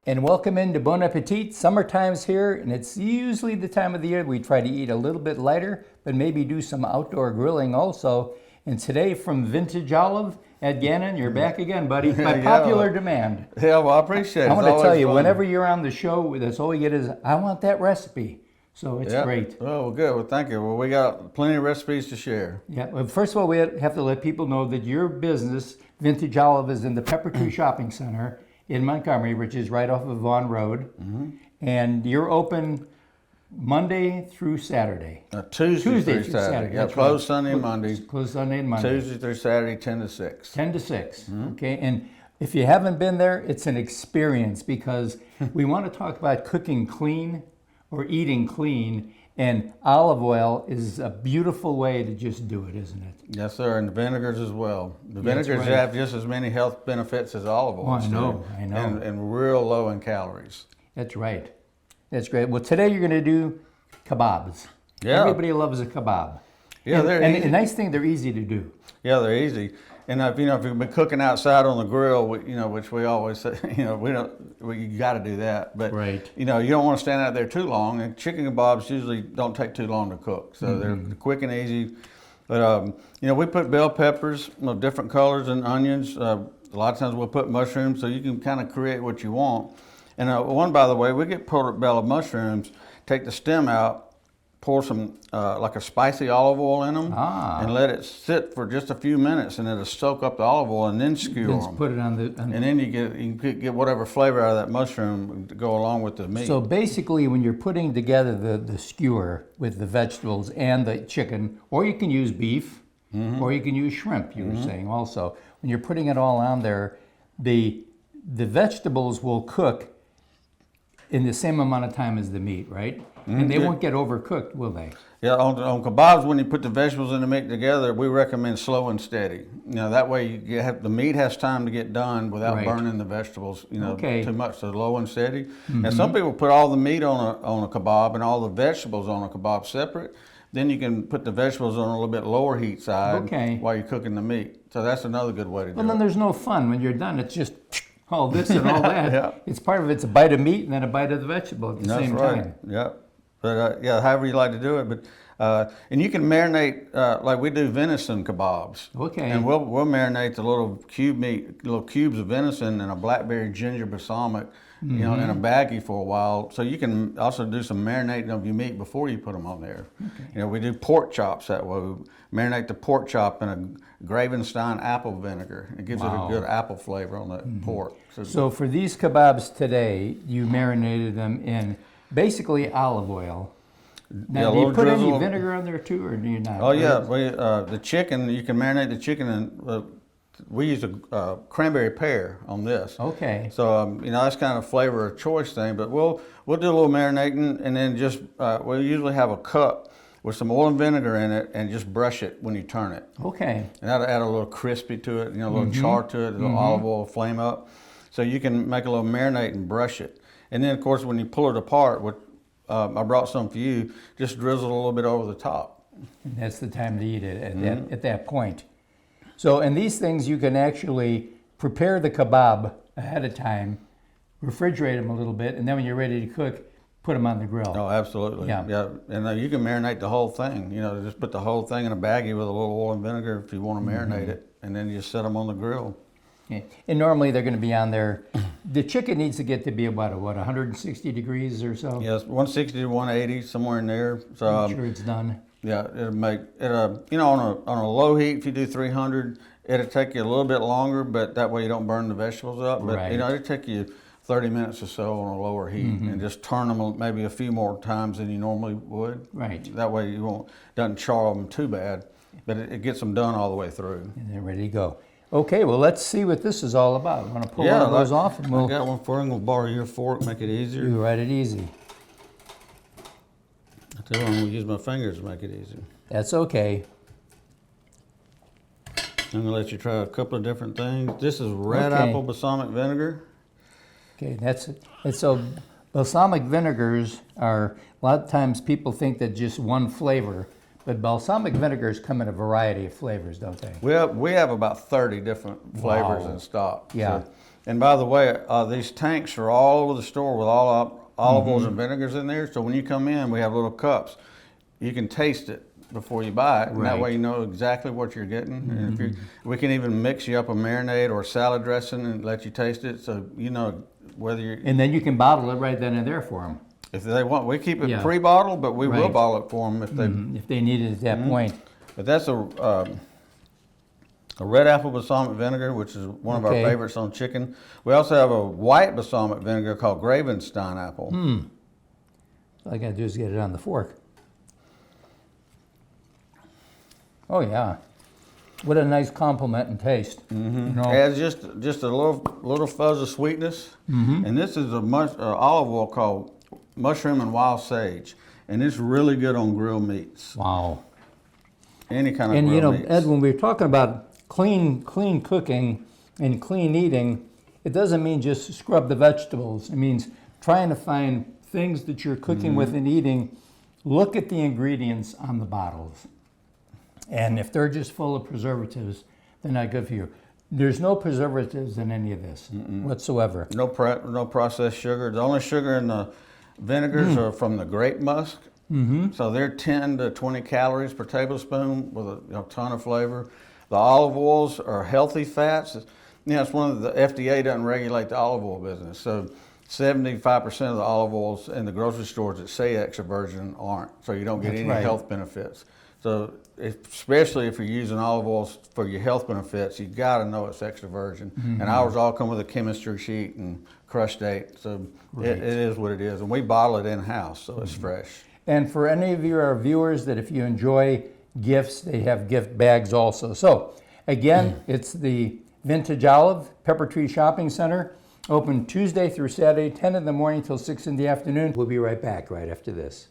And welcome into Bon Appetit. Summertime's here, and it's usually the time of the year we try to eat a little bit lighter, but maybe do some outdoor grilling also. And today from Vintage Olive, Ed Gannon, you're back again, buddy, by popular demand. Yeah, well, I appreciate it. I want to tell you, whenever you're on the show, that's all we get is, I want that recipe. So it's great. Well, good. Well, thank you. Well, we got plenty of recipes to share. Yeah. Well, first of all, we have to let people know that your business, Vintage Olive, is in the Pepper Tree Shopping Center in Montgomery, which is right off of Vaughan Road. Mm-hmm. And you're open Monday through Saturday. Tuesday through Saturday. Yeah, closed Sunday and Monday. Closed Sunday and Monday. Tuesday through Saturday, 10 to 6. 10 to 6, okay? And if you haven't been there, it's an experience because we want to talk about cooking clean or eating clean, and olive oil is a beautiful way to just do it, isn't it? Yes, sir, and the vinegars as well. The vinegars have just as many health benefits as olive oil. Oh, I know. And real low in calories. That's right. That's great. Well, today you're going to do kebabs. Yeah. Everybody loves a kebab. Yeah, they're easy. And the nice thing, they're easy to do. Yeah, they're easy. And if you've been cooking outside on the grill, which we always say, you got to do that. But you don't want to stand out there too long. And chicken kebabs usually don't take too long to cook, so they're quick and easy. But we put bell peppers of different colors and onions. A lot of times we'll put mushrooms, so you can kind of create what you want. And one, by the way, we get portobello mushrooms. Take the stem out. Pour some like a spicy olive oil in them and let it sit for just a few minutes, and it'll soak up the olive oil, and then skewer them. Put it on the. And then you get whatever flavor out of that mushroom to go along with the meat. So basically, when you're putting together the skewer with the vegetables and the chicken, or you can use beef, or you can use shrimp. You were saying also, when you're putting it all on there, the vegetables will cook in the same amount of time as the meat, right? And they won't get overcooked, will they? Yeah, on kebabs, when you put the vegetables and the meat together, we recommend slow and steady. That way the meat has time to get done without burning the vegetables, too much. So low and steady. And some people put all the meat on a kebab and all the vegetables on a kebab separate. Then you can put the vegetables on a little bit lower heat side while you're cooking the meat. So that's another good way to do it. Well, then there's no fun when you're done. It's just all this and all that. It's part of it's a bite of meat and then a bite of the vegetable at the same time. Yeah. But however you like to do it. But and you can marinate like we do venison kebabs. Okay. And we'll marinate the little cubes of venison in a blackberry ginger balsamic, in a baggie for a while. So you can also do some marinating of your meat before you put them on there. Okay. We do pork chops that way. We marinate the pork chop in a Gravenstein apple vinegar. It gives it a good apple flavor on the pork. So for these kebabs today, you marinated them in basically olive oil. Now, do you put any vinegar on there too, or do you not? Oh yeah, the chicken, you can marinate the chicken in, we use a cranberry pear on this. Okay. So, that's kind of flavor of choice thing, but we'll do a little marinating, and then just, we'll usually have a cup with some oil and vinegar in it, and just brush it when you turn it. Okay. And that'll add a little crispy to it, a little char to it, a little olive oil flame up. So you can make a little marinate and brush it. And then, of course, when you pull it apart, I brought some for you, just drizzle a little bit over the top. And that's the time to eat it at that point. So, and these things you can actually prepare the kebab ahead of time, refrigerate them a little bit, and then when you're ready to cook, put them on the grill. Oh, absolutely. Yeah. And you can marinate the whole thing. Just put the whole thing in a baggie with a little oil and vinegar if you want to marinate it, and then you just set them on the grill. Okay. And normally they're going to be on there. The chicken needs to get to be about 160 degrees or so? Yes, 160 to 180, somewhere in there. So I'm sure it's done. Yeah, it'll make it. On a low heat, if you do 300, it'll take you a little bit longer, but that way you don't burn the vegetables up. But it'll take you 30 minutes or so on a lower heat, and just turn them maybe a few more times than you normally would. Right. That way doesn't char them too bad, but it gets them done all the way through. And they're ready to go. Okay, well, let's see what this is all about. I'm going to pull one of those off. And I got one for you. I'm going to borrow your fork, make it easier. You write it easy. I tell you, I'm going to use my fingers to make it easier. That's okay. I'm going to let you try a couple of different things. This is red apple balsamic vinegar. Okay, that's it. And so balsamic vinegars are, a lot of times people think that just one flavor, but balsamic vinegars come in a variety of flavors, don't they? We have about 30 different flavors in stock. Yeah. So, And by the way, these tanks are all over the store with all olive oils and vinegars in there. So when you come in, we have little cups. You can taste it before you buy it, and that way you know exactly what you're getting. And if we can even mix you up a marinade or a salad dressing and let you taste it, so you know whether you're. And then you can bottle it right then and there for them. If they want, we keep it pre-bottled, but we will bottle it for them if they need it at that point. But that's a red apple balsamic vinegar, which is one of our favorites on chicken. We also have a white balsamic vinegar called Gravenstein apple. All I got to do is get it on the fork. Oh yeah, what a nice complement and taste. You know? Adds just a little fuzz of sweetness. And this is a olive oil called mushroom and wild sage, and it's really good on grilled meats. Wow. Any kind of and grilled meats. Ed, when we're talking about clean cooking and clean eating, it doesn't mean just scrub the vegetables. It means trying to find things that you're cooking with and eating. Look at the ingredients on the bottles. And if they're just full of preservatives, they're not good for you. There's no preservatives in any of this whatsoever. No processed sugar. The only sugar in the vinegars are from the grape musk. So they're 10 to 20 calories per tablespoon with a ton of flavor. The olive oils are healthy fats. It's one of the FDA doesn't regulate the olive oil business. So 75% of the olive oils in the grocery stores that say extra virgin aren't. So you don't get any health benefits. So especially if you're using olive oils for your health benefits, you got to know it's extra virgin. And ours all come with a chemistry sheet and crush date. So it is what it is. And we bottle it in-house, so it's fresh. And for any of our viewers that if you enjoy gifts, they have gift bags also. So again, it's the Vintage Olive Pepper Tree Shopping Center, open Tuesday through Saturday, 10 in the morning till 6 in the afternoon. We'll be right back right after this.